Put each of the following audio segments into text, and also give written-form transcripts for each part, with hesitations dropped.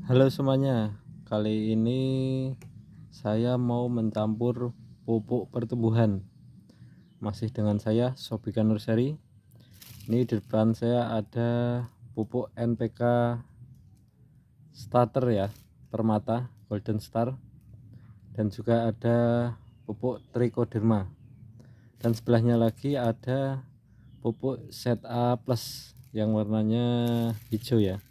Halo semuanya, kali ini saya mau mencampur pupuk pertumbuhan. Masih dengan saya Sobika Nursari. Ini di depan saya ada pupuk NPK starter ya, Permata Golden Star, dan juga ada pupuk Trichoderma. Dan sebelahnya lagi ada pupuk ZA Plus yang warnanya hijau ya,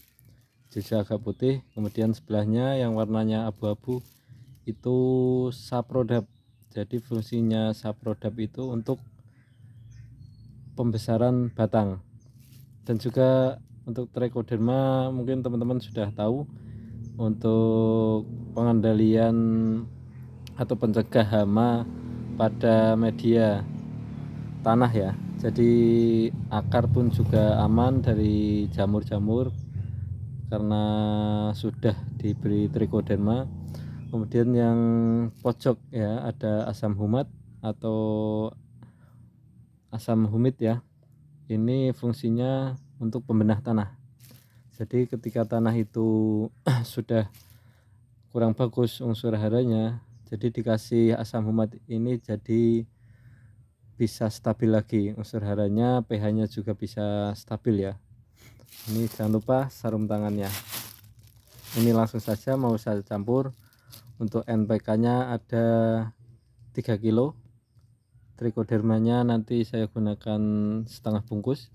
hijau agak putih. Kemudian sebelahnya yang warnanya abu-abu itu Saprodap. Jadi fungsinya Saprodap itu untuk pembesaran batang, dan juga untuk Trichoderma mungkin teman-teman sudah tahu, untuk pengendalian atau pencegah hama pada media tanah ya. Jadi akar pun juga aman dari jamur-jamur karena sudah diberi Trichoderma. Kemudian yang pojok ya ada asam humat atau asam humid ya. Ini fungsinya untuk pembenah tanah. Jadi ketika tanah itu sudah kurang bagus unsur haranya, jadi dikasih asam humat ini jadi bisa stabil lagi unsur haranya, pH-nya juga bisa stabil ya. Ini jangan lupa sarung tangannya. Ini langsung saja mau saya campur. Untuk NPK-nya ada 3 kilo. Trichodermanya nanti saya gunakan setengah bungkus.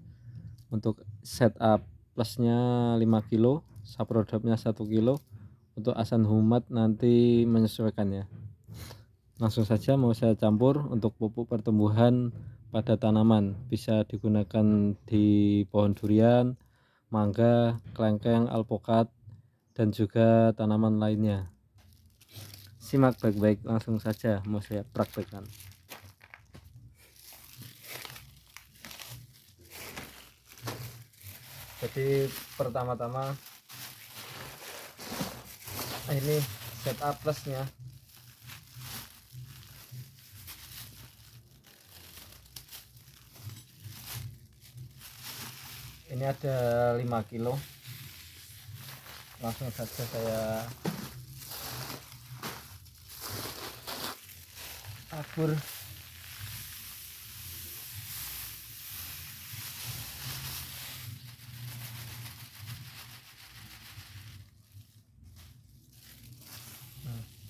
Untuk setup plusnya 5 kilo, Saprodapnya 1 kilo. Untuk asam humat nanti menyesuaikan ya. Langsung saja mau saya campur. Untuk pupuk pertumbuhan pada tanaman bisa digunakan di pohon durian, mangga, kelengkeng, alpokat, dan juga tanaman lainnya. Simak baik-baik, langsung saja mau saya praktekkan. Jadi pertama-tama ini setup plusnya. Ini ada 5 kilo. Langsung saja saya tabur.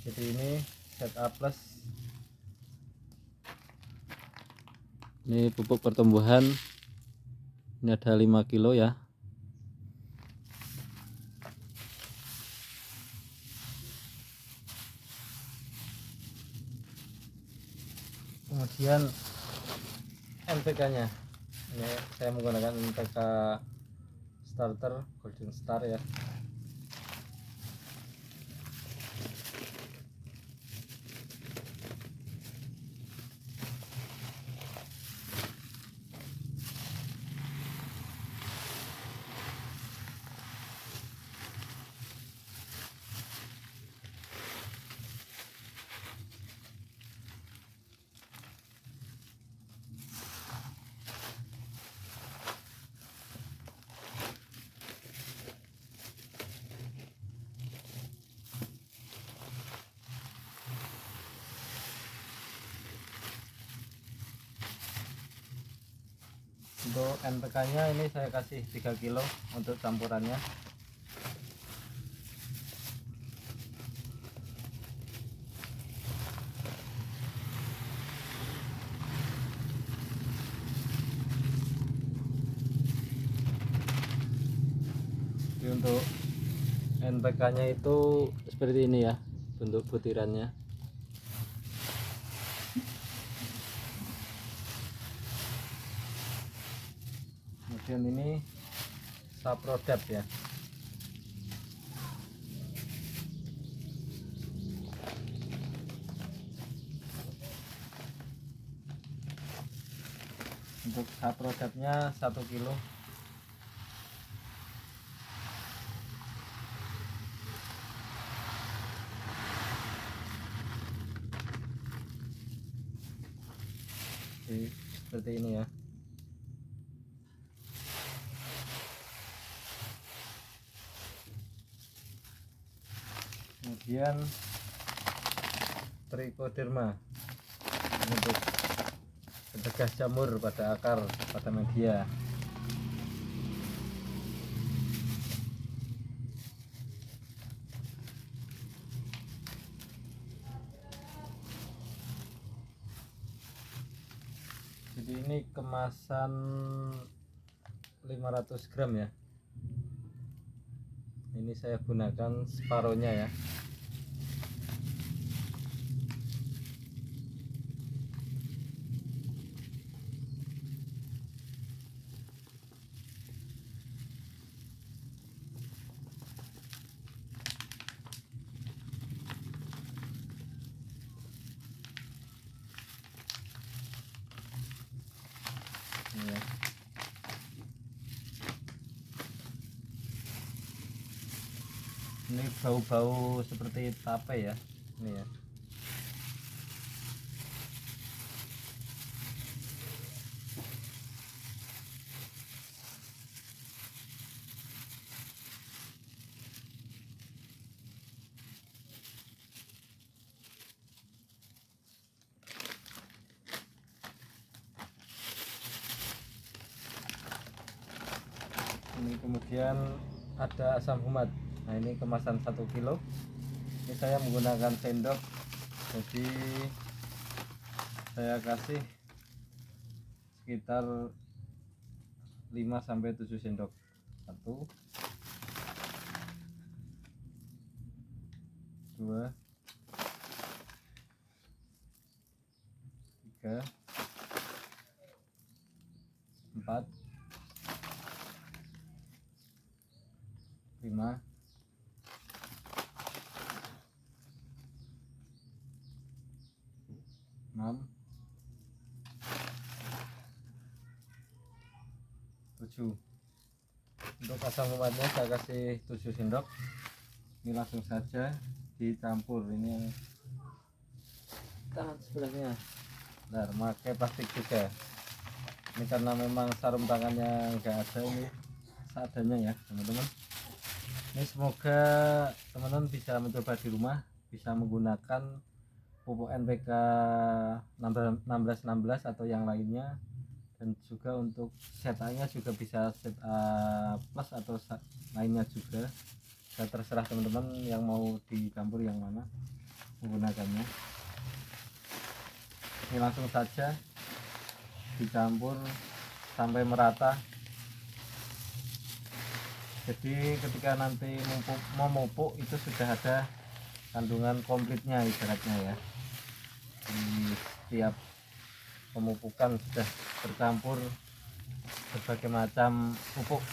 Jadi ini setup plus, ini pupuk pertumbuhan, ini ada 5 kilo ya. Kemudian NPK nya, ini saya menggunakan NPK starter Golden Star ya. Untuk NPK nya ini saya kasih 3 kilo untuk campurannya. Jadi untuk NPK nya itu seperti ini ya bentuk butirannya. Kemudian ini Saprodap ya. Untuk Saprodapnya 1 kilo. Jadi, seperti ini ya. Kemudian trichoderma untuk mencegah jamur pada akar pada media. Jadi ini kemasan 500 gram ya. Ini saya gunakan separohnya ya. Ini ya. Ini bau-bau seperti tape ya. Ini ya. Ini kemudian ada asam humat. Nah ini kemasan 1 kilo. Ini saya menggunakan sendok, jadi saya kasih sekitar 5-7 sendok. 1 2 3 4 5 6 7. Untuk asam umatnya saya kasih 7 sendok. Ini langsung saja dicampur. Ini yang tangan sebelahnya, bentar, pakai plastik juga. Ini karena memang sarung tangannya enggak ada, ini seadanya ya teman-teman. Ini semoga teman-teman bisa mencoba di rumah, bisa menggunakan pupuk NPK 1616 atau yang lainnya, dan juga untuk setannya juga bisa set plus atau lainnya juga. Saya terserah teman-teman yang mau dicampur yang mana menggunakannya. Ini langsung saja dicampur sampai merata. Jadi ketika nanti mau memupuk itu sudah ada kandungan komplitnya ibaratnya ya. Di setiap pemupukan sudah bercampur berbagai macam pupuk.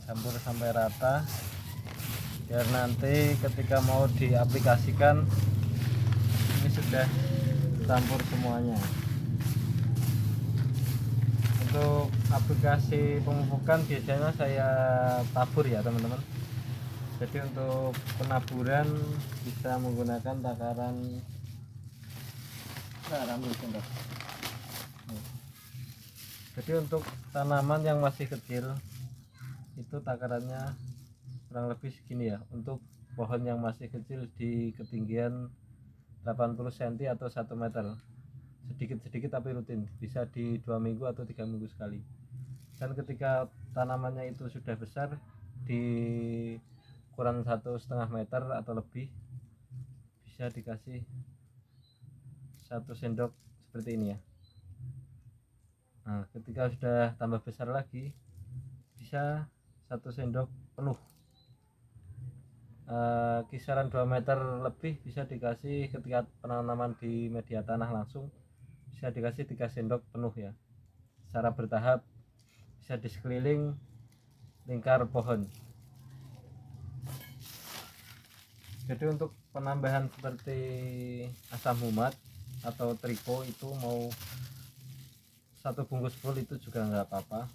Campur sampai rata biar nanti ketika mau diaplikasikan ini sudah campur semuanya. Untuk aplikasi pemupukan biasanya saya tabur ya teman-teman. Jadi untuk penaburan bisa menggunakan takaran jadi untuk tanaman yang masih kecil itu takarannya kurang lebih segini ya. Untuk pohon yang masih kecil di ketinggian 80 cm atau 1 meter, sedikit-sedikit tapi rutin, bisa di 2 minggu atau 3 minggu sekali. Dan ketika tanamannya itu sudah besar di ukuran 1,5 meter atau lebih, bisa dikasih 1 sendok seperti ini ya. Nah ketika sudah tambah besar lagi bisa 1 sendok penuh. Kisaran 2 meter lebih bisa dikasih ketika penanaman di media tanah langsung, bisa dikasih 3 sendok penuh ya. secara bertahap, bisa di sekeliling lingkar pohon. Jadi untuk penambahan seperti asam humat atau triko itu mau 1 bungkus full itu juga nggak apa-apa,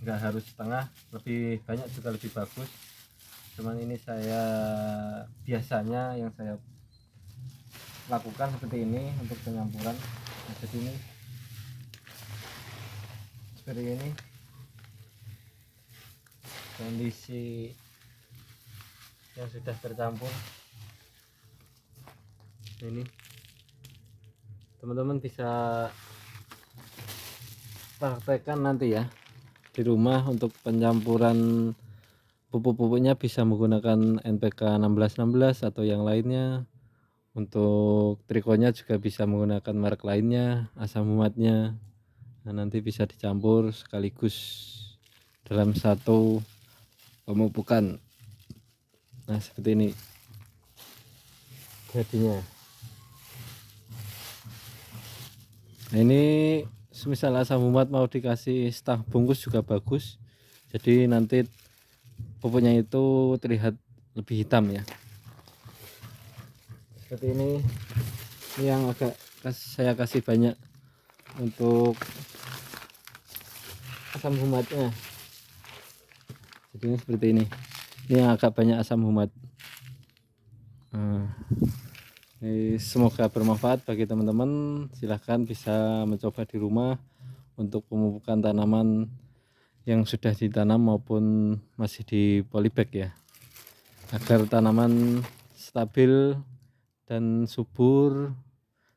nggak harus setengah, lebih banyak juga lebih bagus. Cuman ini saya biasanya yang saya lakukan seperti ini untuk penyampuran. Nah, jadi ini seperti ini kondisi yang sudah tercampur. Ini teman-teman bisa praktekkan nanti ya di rumah. Untuk pencampuran pupuk-pupuknya bisa menggunakan NPK 1616 atau yang lainnya. Untuk trikonya juga bisa menggunakan merek lainnya, asam humatnya. Nah, nanti bisa dicampur sekaligus dalam satu pemupukan. Nah, seperti ini jadinya. Nah, ini semisal asam humat mau dikasih setengah bungkus juga bagus, jadi nanti pupuknya itu terlihat lebih hitam ya. Seperti ini yang agak saya kasih banyak untuk asam humatnya. Jadi ini seperti ini yang agak banyak asam humat. Semoga bermanfaat bagi teman-teman. Silahkan bisa mencoba di rumah untuk pemupukan tanaman yang sudah ditanam maupun masih di polybag ya, agar tanaman stabil dan subur.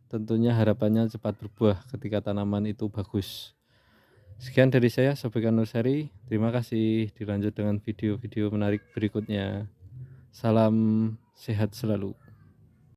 Tentunya harapannya cepat berbuah ketika tanaman itu bagus. Sekian dari saya, Sobat Nursari. Terima kasih. Dilanjut dengan video-video menarik berikutnya. Salam sehat selalu.